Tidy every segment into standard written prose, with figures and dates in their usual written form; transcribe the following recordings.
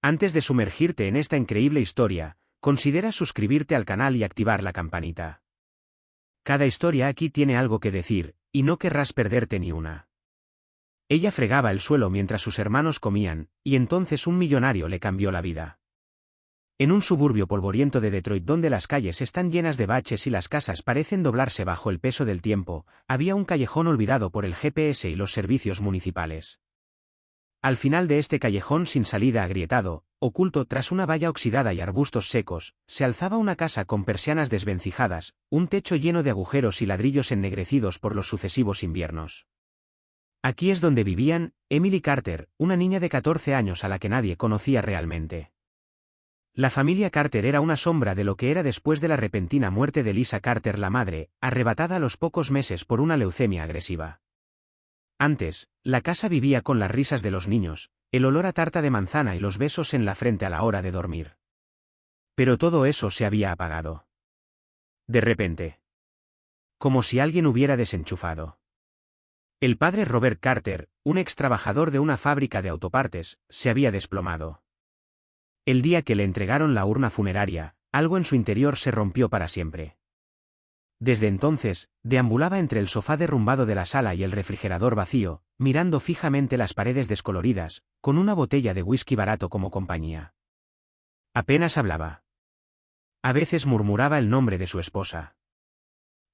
Antes de sumergirte en esta increíble historia, considera suscribirte al canal y activar la campanita. Cada historia aquí tiene algo que decir, y no querrás perderte ni una. Ella fregaba el suelo mientras sus hermanos comían, y entonces un millonario le cambió la vida. En un suburbio polvoriento de Detroit donde las calles están llenas de baches y las casas parecen doblarse bajo el peso del tiempo, había un callejón olvidado por el GPS y los servicios municipales. Al final de este callejón sin salida agrietado, oculto tras una valla oxidada y arbustos secos, se alzaba una casa con persianas desvencijadas, un techo lleno de agujeros y ladrillos ennegrecidos por los sucesivos inviernos. Aquí es donde vivían Emily Carter, una niña de 14 años a la que nadie conocía realmente. La familia Carter era una sombra de lo que era después de la repentina muerte de Lisa Carter la madre, arrebatada a los pocos meses por una leucemia agresiva. Antes, la casa vivía con las risas de los niños, el olor a tarta de manzana y los besos en la frente a la hora de dormir. Pero todo eso se había apagado. De repente. Como si alguien hubiera desenchufado. El padre Robert Carter, un ex trabajador de una fábrica de autopartes, se había desplomado. El día que le entregaron la urna funeraria, algo en su interior se rompió para siempre. Desde entonces, deambulaba entre el sofá derrumbado de la sala y el refrigerador vacío, mirando fijamente las paredes descoloridas, con una botella de whisky barato como compañía. Apenas hablaba. A veces murmuraba el nombre de su esposa.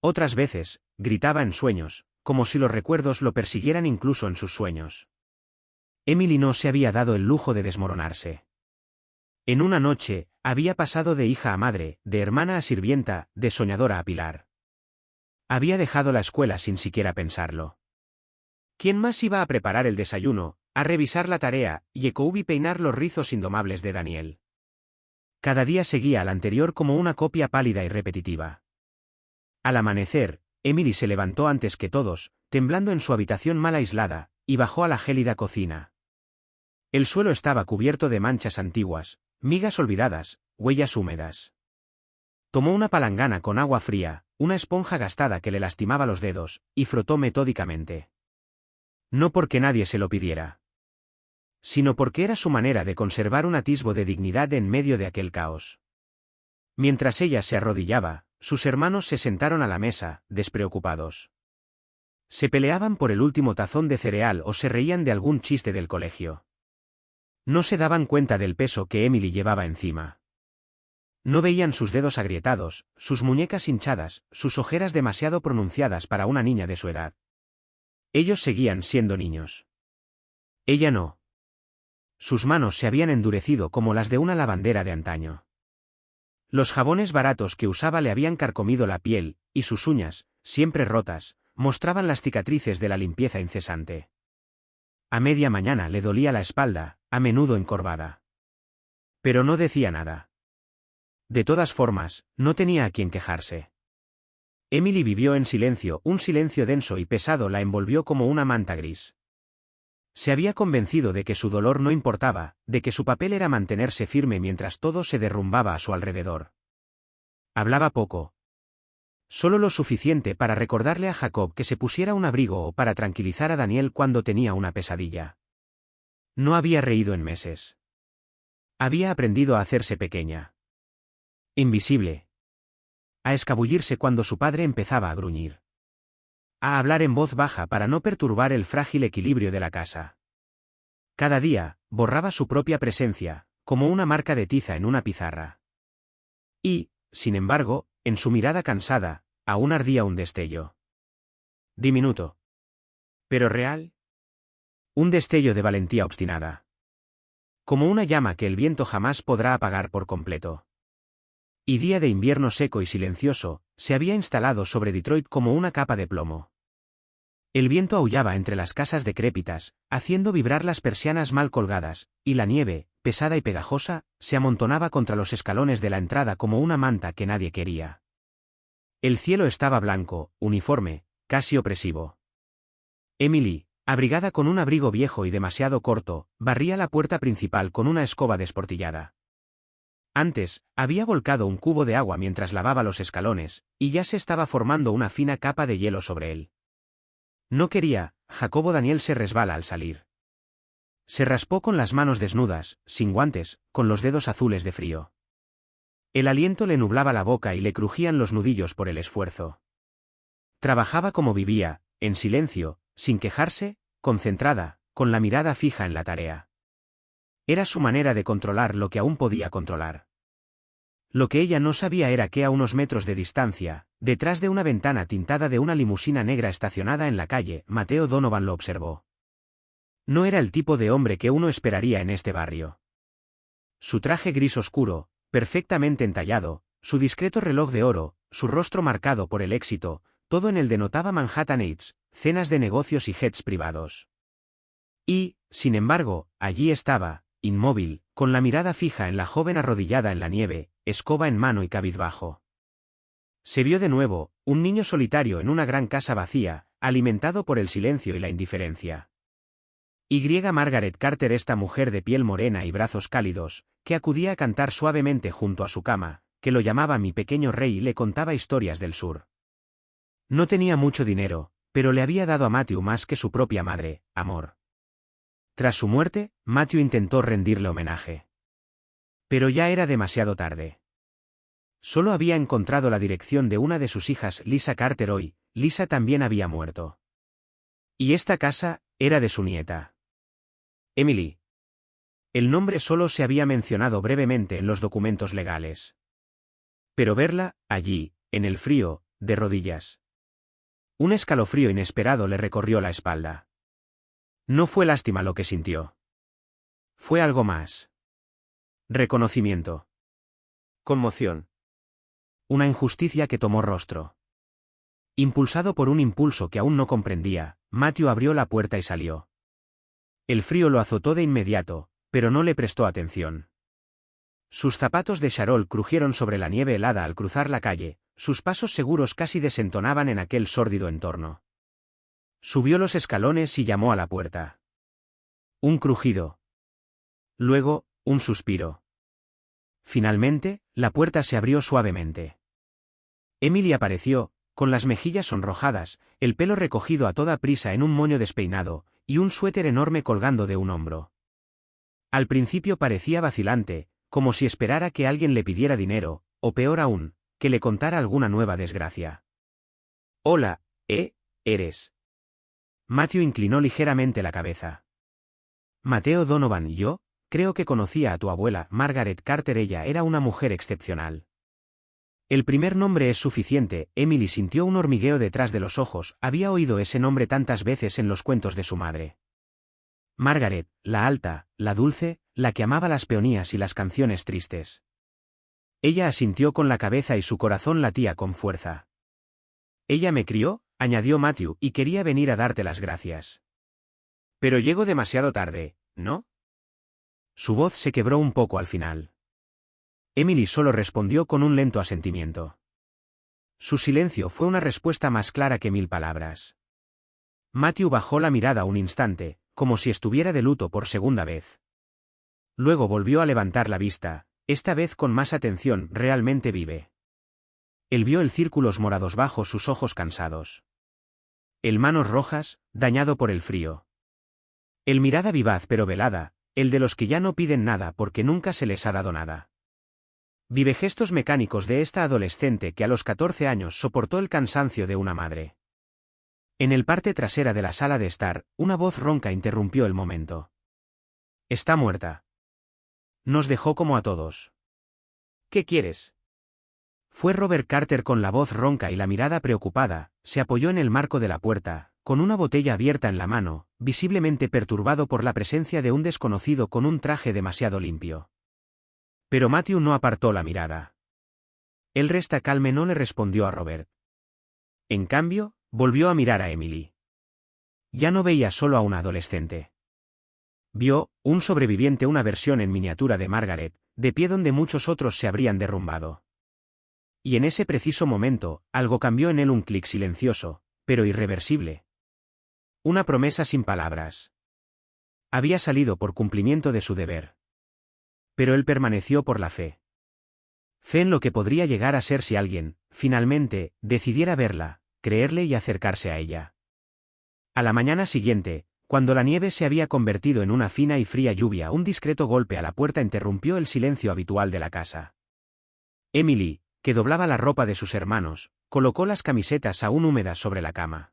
Otras veces, gritaba en sueños, como si los recuerdos lo persiguieran incluso en sus sueños. Emily no se había dado el lujo de desmoronarse. En una noche, había pasado de hija a madre, de hermana a sirvienta, de soñadora a pilar. Había dejado la escuela sin siquiera pensarlo. ¿Quién más iba a preparar el desayuno, a revisar la tarea, y peinar los rizos indomables de Daniel? Cada día seguía al anterior como una copia pálida y repetitiva. Al amanecer, Emily se levantó antes que todos, temblando en su habitación mal aislada, y bajó a la gélida cocina. El suelo estaba cubierto de manchas antiguas, migas olvidadas, huellas húmedas. Tomó una palangana con agua fría, una esponja gastada que le lastimaba los dedos, y frotó metódicamente. No porque nadie se lo pidiera, sino porque era su manera de conservar un atisbo de dignidad en medio de aquel caos. Mientras ella se arrodillaba, sus hermanos se sentaron a la mesa, despreocupados. Se peleaban por el último tazón de cereal o se reían de algún chiste del colegio. No se daban cuenta del peso que Emily llevaba encima. No veían sus dedos agrietados, sus muñecas hinchadas, sus ojeras demasiado pronunciadas para una niña de su edad. Ellos seguían siendo niños. Ella no. Sus manos se habían endurecido como las de una lavandera de antaño. Los jabones baratos que usaba le habían carcomido la piel, y sus uñas, siempre rotas, mostraban las cicatrices de la limpieza incesante. A media mañana le dolía la espalda, a menudo encorvada. Pero no decía nada. De todas formas, no tenía a quien quejarse. Emily vivió en silencio, un silencio denso y pesado la envolvió como una manta gris. Se había convencido de que su dolor no importaba, de que su papel era mantenerse firme mientras todo se derrumbaba a su alrededor. Hablaba poco. Solo lo suficiente para recordarle a Jacob que se pusiera un abrigo o para tranquilizar a Daniel cuando tenía una pesadilla. No había reído en meses. Había aprendido a hacerse pequeña. Invisible. A escabullirse cuando su padre empezaba a gruñir. A hablar en voz baja para no perturbar el frágil equilibrio de la casa. Cada día, borraba su propia presencia, como una marca de tiza en una pizarra. Y, sin embargo, en su mirada cansada, aún ardía un destello. Diminuto. Pero real. Un destello de valentía obstinada. Como una llama que el viento jamás podrá apagar por completo. Y día de invierno seco y silencioso, se había instalado sobre Detroit como una capa de plomo. El viento aullaba entre las casas decrépitas, haciendo vibrar las persianas mal colgadas, y la nieve, pesada y pegajosa, se amontonaba contra los escalones de la entrada como una manta que nadie quería. El cielo estaba blanco, uniforme, casi opresivo. Emily, abrigada con un abrigo viejo y demasiado corto, barría la puerta principal con una escoba desportillada. Antes, había volcado un cubo de agua mientras lavaba los escalones, y ya se estaba formando una fina capa de hielo sobre él. No quería, Jacobo Daniel se resbala al salir. Se raspó con las manos desnudas, sin guantes, con los dedos azules de frío. El aliento le nublaba la boca y le crujían los nudillos por el esfuerzo. Trabajaba como vivía, en silencio, sin quejarse, concentrada, con la mirada fija en la tarea. Era su manera de controlar lo que aún podía controlar. Lo que ella no sabía era que a unos metros de distancia, detrás de una ventana tintada de una limusina negra estacionada en la calle, Mateo Donovan lo observó. No era el tipo de hombre que uno esperaría en este barrio. Su traje gris oscuro, perfectamente entallado, su discreto reloj de oro, su rostro marcado por el éxito, todo en él denotaba Manhattan Eats, cenas de negocios y jets privados. Y, sin embargo, allí estaba, inmóvil, con la mirada fija en la joven arrodillada en la nieve, escoba en mano y cabizbajo. Se vio de nuevo, un niño solitario en una gran casa vacía, alimentado por el silencio y la indiferencia. Margaret Carter, esta mujer de piel morena y brazos cálidos, que acudía a cantar suavemente junto a su cama, que lo llamaba mi pequeño rey y le contaba historias del sur. No tenía mucho dinero, pero le había dado a Matthew más que su propia madre, amor. Tras su muerte, Matthew intentó rendirle homenaje. Pero ya era demasiado tarde. Solo había encontrado la dirección de una de sus hijas, Lisa Carter. Hoy, Lisa también había muerto. Y esta casa era de su nieta, Emily. El nombre solo se había mencionado brevemente en los documentos legales. Pero verla, allí, en el frío, de rodillas. Un escalofrío inesperado le recorrió la espalda. No fue lástima lo que sintió. Fue algo más. Reconocimiento. Conmoción. Una injusticia que tomó rostro. Impulsado por un impulso que aún no comprendía, Matthew abrió la puerta y salió. El frío lo azotó de inmediato, pero no le prestó atención. Sus zapatos de charol crujieron sobre la nieve helada al cruzar la calle, sus pasos seguros casi desentonaban en aquel sórdido entorno. Subió los escalones y llamó a la puerta. Un crujido. Luego, un suspiro. Finalmente, la puerta se abrió suavemente. Emily apareció, con las mejillas sonrojadas, el pelo recogido a toda prisa en un moño despeinado, y un suéter enorme colgando de un hombro. Al principio parecía vacilante, como si esperara que alguien le pidiera dinero, o peor aún, que le contara alguna nueva desgracia. Hola, ¿eres? Matthew inclinó ligeramente la cabeza. Mateo Donovan. Y yo, creo que conocía a tu abuela, Margaret Carter. Ella era una mujer excepcional. El primer nombre es suficiente. Emily sintió un hormigueo detrás de los ojos, había oído ese nombre tantas veces en los cuentos de su madre. Margaret, la alta, la dulce, la que amaba las peonías y las canciones tristes. Ella asintió con la cabeza y su corazón latía con fuerza. Ella me crió, añadió Matthew, y quería venir a darte las gracias. Pero llego demasiado tarde, ¿no? Su voz se quebró un poco al final. Emily solo respondió con un lento asentimiento. Su silencio fue una respuesta más clara que 1000 palabras. Matthew bajó la mirada un instante, como si estuviera de luto por segunda vez. Luego volvió a levantar la vista, esta vez con más atención. Realmente vive. Él vio el círculos morados bajo sus ojos cansados. El manos rojas, dañado por el frío. El mirada vivaz pero velada, el de los que ya no piden nada porque nunca se les ha dado nada. Vive gestos mecánicos de esta adolescente que a los 14 años soportó el cansancio de una madre. En el parte trasera de la sala de estar, una voz ronca interrumpió el momento. Está muerta. Nos dejó como a todos. ¿Qué quieres? Fue Robert Carter con la voz ronca y la mirada preocupada, se apoyó en el marco de la puerta, con una botella abierta en la mano, visiblemente perturbado por la presencia de un desconocido con un traje demasiado limpio. Pero Matthew no apartó la mirada. El resta calme no le respondió a Robert. En cambio, volvió a mirar a Emily. Ya no veía solo a una adolescente. Vio, un sobreviviente, una versión en miniatura de Margaret, de pie donde muchos otros se habrían derrumbado. Y en ese preciso momento, algo cambió en él, un clic silencioso, pero irreversible. Una promesa sin palabras. Había salido por cumplimiento de su deber. Pero él permaneció por la fe. Fe en lo que podría llegar a ser si alguien, finalmente, decidiera verla, creerle y acercarse a ella. A la mañana siguiente, Cuando la nieve se había convertido en una fina y fría lluvia, un discreto golpe a la puerta interrumpió el silencio habitual de la casa. Emily, que doblaba la ropa de sus hermanos, colocó las camisetas aún húmedas sobre la cama.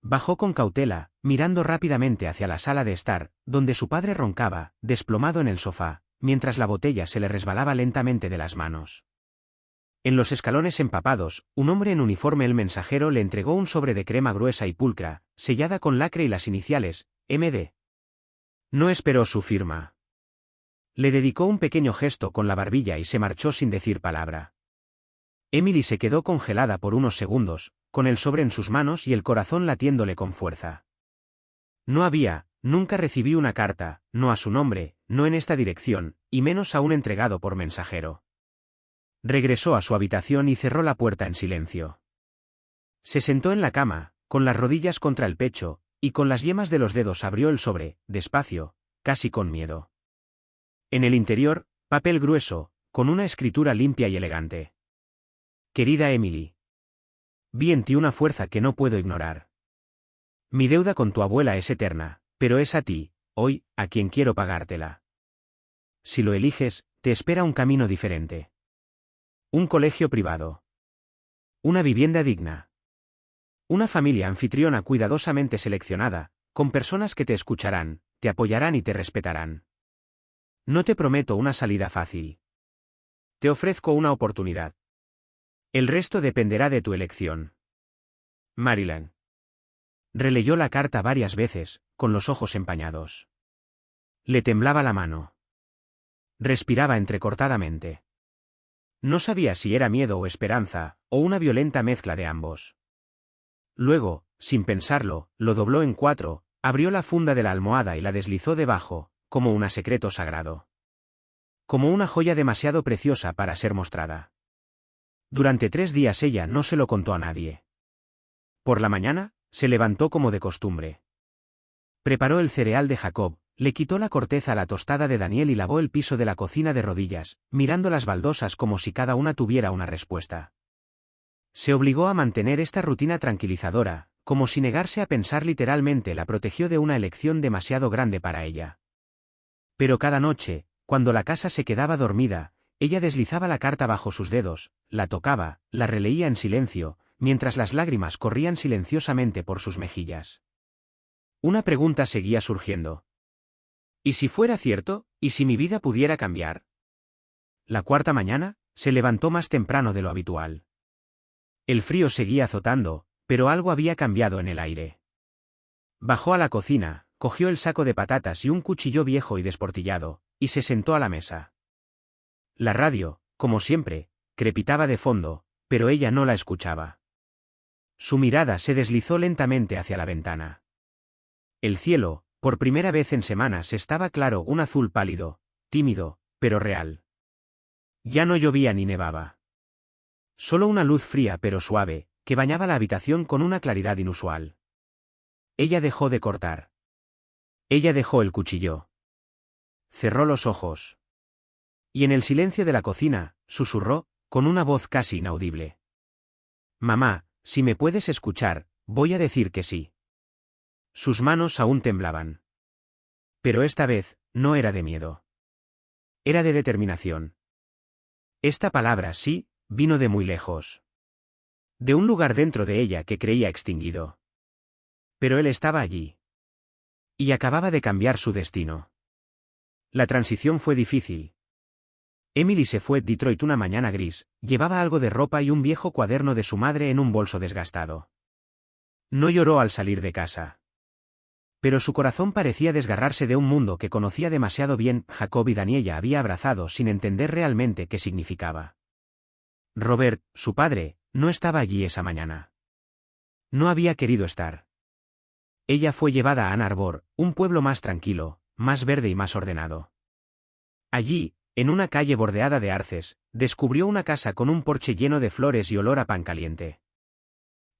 Bajó con cautela, mirando rápidamente hacia la sala de estar, donde su padre roncaba, desplomado en el sofá, mientras la botella se le resbalaba lentamente de las manos. En los escalones empapados, un hombre en uniforme, el mensajero, le entregó un sobre de crema gruesa y pulcra, sellada con lacre y las iniciales, MD. No esperó su firma. Le dedicó un pequeño gesto con la barbilla y se marchó sin decir palabra. Emily se quedó congelada por unos segundos, con el sobre en sus manos y el corazón latiéndole con fuerza. Nunca recibí una carta, no a su nombre, no en esta dirección, y menos aún entregado por mensajero. Regresó a su habitación y cerró la puerta en silencio. Se sentó en la cama, con las rodillas contra el pecho, y con las yemas de los dedos abrió el sobre, despacio, casi con miedo. En el interior, papel grueso, con una escritura limpia y elegante. Querida Emily. Vi en ti una fuerza que no puedo ignorar. Mi deuda con tu abuela es eterna, pero es a ti, hoy, a quien quiero pagártela. Si lo eliges, te espera un camino diferente. Un colegio privado. Una vivienda digna. Una familia anfitriona cuidadosamente seleccionada, con personas que te escucharán, te apoyarán y te respetarán. No te prometo una salida fácil. Te ofrezco una oportunidad. El resto dependerá de tu elección. Marilyn. Releyó la carta varias veces, con los ojos empañados. Le temblaba la mano. Respiraba entrecortadamente. No sabía si era miedo o esperanza, o una violenta mezcla de ambos. Luego, sin pensarlo, lo dobló en 4, abrió la funda de la almohada y la deslizó debajo, como un secreto sagrado. Como una joya demasiado preciosa para ser mostrada. Durante 3 días ella no se lo contó a nadie. Por la mañana, se levantó como de costumbre. Preparó el cereal de Jacob, le quitó la corteza a la tostada de Daniel y lavó el piso de la cocina de rodillas, mirando las baldosas como si cada una tuviera una respuesta. Se obligó a mantener esta rutina tranquilizadora, como si negarse a pensar. Literalmente la protegió de una elección demasiado grande para ella. Pero cada noche, cuando la casa se quedaba dormida, ella deslizaba la carta bajo sus dedos, la tocaba, la releía en silencio, mientras las lágrimas corrían silenciosamente por sus mejillas. Una pregunta seguía surgiendo. ¿Y si fuera cierto? ¿Y si mi vida pudiera cambiar? La 4ª mañana, se levantó más temprano de lo habitual. El frío seguía azotando, pero algo había cambiado en el aire. Bajó a la cocina, cogió el saco de patatas y un cuchillo viejo y desportillado, y se sentó a la mesa. La radio, como siempre, crepitaba de fondo, pero ella no la escuchaba. Su mirada se deslizó lentamente hacia la ventana. El cielo, por primera vez en semanas, estaba claro, un azul pálido, tímido, pero real. Ya no llovía ni nevaba. Solo una luz fría pero suave, que bañaba la habitación con una claridad inusual. Ella dejó de cortar. Ella dejó el cuchillo. Cerró los ojos. Y en el silencio de la cocina, susurró, con una voz casi inaudible. Mamá, si me puedes escuchar, voy a decir que sí. Sus manos aún temblaban. Pero esta vez, no era de miedo. Era de determinación. Esta palabra sí, vino de muy lejos. De un lugar dentro de ella que creía extinguido. Pero él estaba allí. Y acababa de cambiar su destino. La transición fue difícil. Emily se fue a Detroit una mañana gris, llevaba algo de ropa y un viejo cuaderno de su madre en un bolso desgastado. No lloró al salir de casa. Pero su corazón parecía desgarrarse de un mundo que conocía demasiado bien. Jacob y Daniela había abrazado sin entender realmente qué significaba. Robert, su padre, no estaba allí esa mañana. No había querido estar. Ella fue llevada a Ann Arbor, un pueblo más tranquilo, más verde y más ordenado. Allí, en una calle bordeada de arces, descubrió una casa con un porche lleno de flores y olor a pan caliente.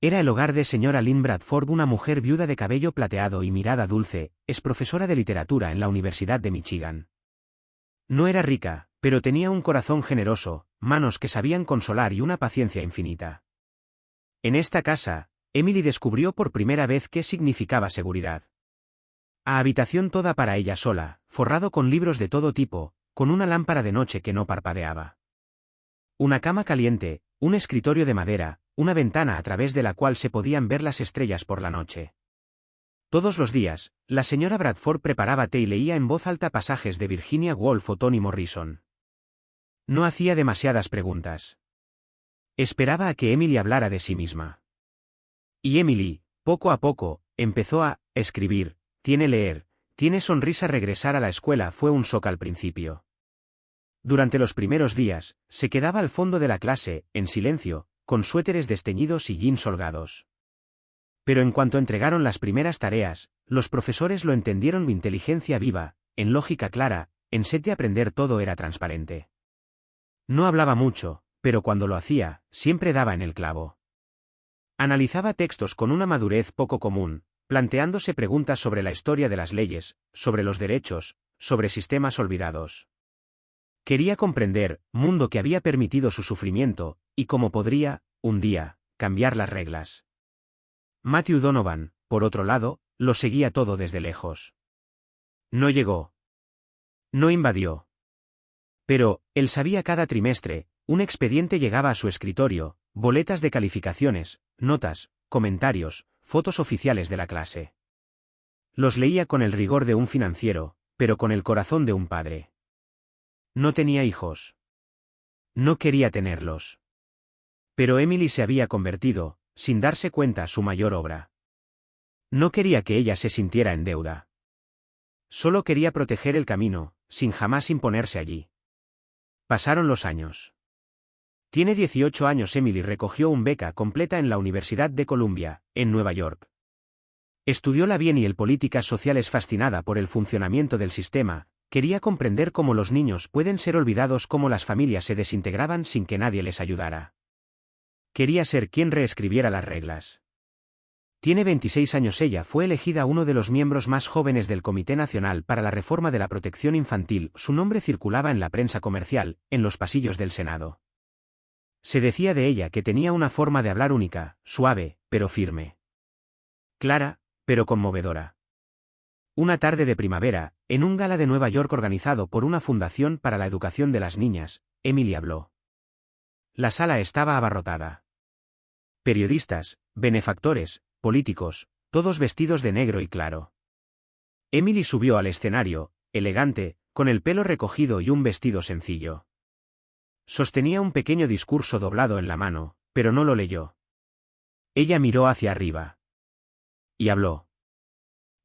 Era el hogar de señora Lynn Bradford, una mujer viuda de cabello plateado y mirada dulce, es profesora de literatura en la Universidad de Michigan. No era rica, pero tenía un corazón generoso, manos que sabían consolar y una paciencia infinita. En esta casa, Emily descubrió por primera vez qué significaba seguridad. A habitación toda para ella sola, forrado con libros de todo tipo, con una lámpara de noche que no parpadeaba. Una cama caliente, un escritorio de madera, una ventana a través de la cual se podían ver las estrellas por la noche. Todos los días, la señora Bradford preparaba té y leía en voz alta pasajes de Virginia Woolf o Toni Morrison. No hacía demasiadas preguntas. Esperaba a que Emily hablara de sí misma. Y Emily, poco a poco, empezó a escribir. Tiene leer, tiene sonrisa. Regresar a la escuela fue un shock al principio. Durante los primeros días, se quedaba al fondo de la clase, en silencio, con suéteres desteñidos y jeans holgados. Pero en cuanto entregaron las primeras tareas, los profesores lo entendieron. Inteligencia viva, en lógica clara, en sed de aprender. Todo era transparente. No hablaba mucho, pero cuando lo hacía, siempre daba en el clavo. Analizaba textos con una madurez poco común, planteándose preguntas sobre la historia de las leyes, sobre los derechos, sobre sistemas olvidados. Quería comprender, mundo que había permitido su sufrimiento, y cómo podría, un día, cambiar las reglas. Matthew Donovan, por otro lado, lo seguía todo desde lejos. No llegó. No invadió. Pero, él sabía cada trimestre, un expediente llegaba a su escritorio, boletas de calificaciones, notas, comentarios, fotos oficiales de la clase. Los leía con el rigor de un financiero, pero con el corazón de un padre. No tenía hijos. No quería tenerlos. Pero Emily se había convertido, sin darse cuenta, su mayor obra. No quería que ella se sintiera en deuda. Solo quería proteger el camino, sin jamás imponerse allí. Pasaron los años. Tiene 18 años. Emily recogió una beca completa en la Universidad de Columbia, en Nueva York. Estudió la bien y el políticas sociales. Fascinada por el funcionamiento del sistema, quería comprender cómo los niños pueden ser olvidados, cómo las familias se desintegraban sin que nadie les ayudara. Quería ser quien reescribiera las reglas. Tiene 26 años. Ella fue elegida uno de los miembros más jóvenes del Comité Nacional para la Reforma de la Protección Infantil. Su nombre circulaba en la prensa comercial, en los pasillos del Senado. Se decía de ella que tenía una forma de hablar única, suave, pero firme. Clara, pero conmovedora. Una tarde de primavera, en un gala de Nueva York organizado por una fundación para la educación de las niñas, Emily habló. La sala estaba abarrotada. Periodistas, benefactores, políticos, todos vestidos de negro y claro. Emily subió al escenario, elegante, con el pelo recogido y un vestido sencillo. Sostenía un pequeño discurso doblado en la mano, pero no lo leyó. Ella miró hacia arriba. Y habló.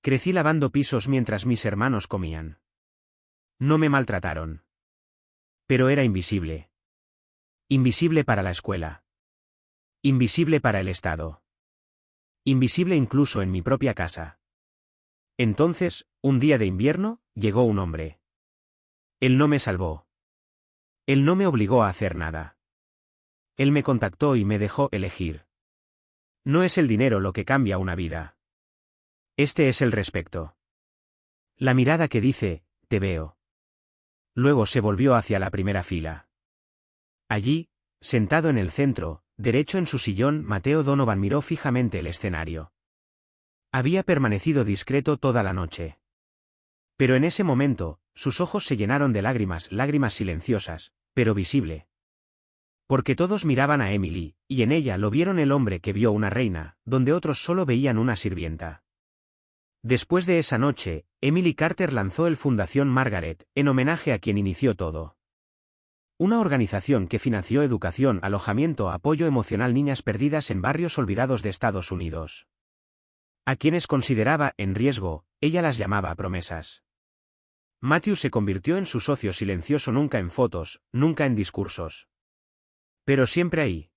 Crecí lavando pisos mientras mis hermanos comían. No me maltrataron. Pero era invisible. Invisible para la escuela. Invisible para el Estado. Invisible incluso en mi propia casa. Entonces, un día de invierno, llegó un hombre. Él no me salvó. Él no me obligó a hacer nada. Él me contactó y me dejó elegir. No es el dinero lo que cambia una vida. Este es el respeto. La mirada que dice, te veo. Luego se volvió hacia la primera fila. Allí, sentado en el centro, derecho en su sillón, Matthew Donovan miró fijamente el escenario. Había permanecido discreto toda la noche. Pero en ese momento, sus ojos se llenaron de lágrimas, lágrimas silenciosas, pero visible. Porque todos miraban a Emily, y en ella lo vieron el hombre que vio una reina, donde otros solo veían una sirvienta. Después de esa noche, Emily Carter lanzó el Fundación Margaret, en homenaje a quien inició todo. Una organización que financió educación, alojamiento, apoyo emocional, niñas perdidas en barrios olvidados de Estados Unidos. A quienes consideraba en riesgo, ella las llamaba promesas. Matthew se convirtió en su socio silencioso, nunca en fotos, nunca en discursos. Pero siempre ahí.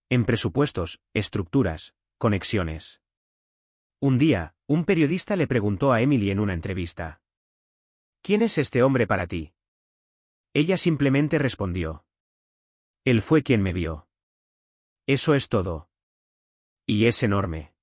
En presupuestos, estructuras, conexiones. Un día, un periodista le preguntó a Emily en una entrevista. ¿Quién es este hombre para ti? Ella simplemente respondió. Él fue quien me vio. Eso es todo. Y es enorme.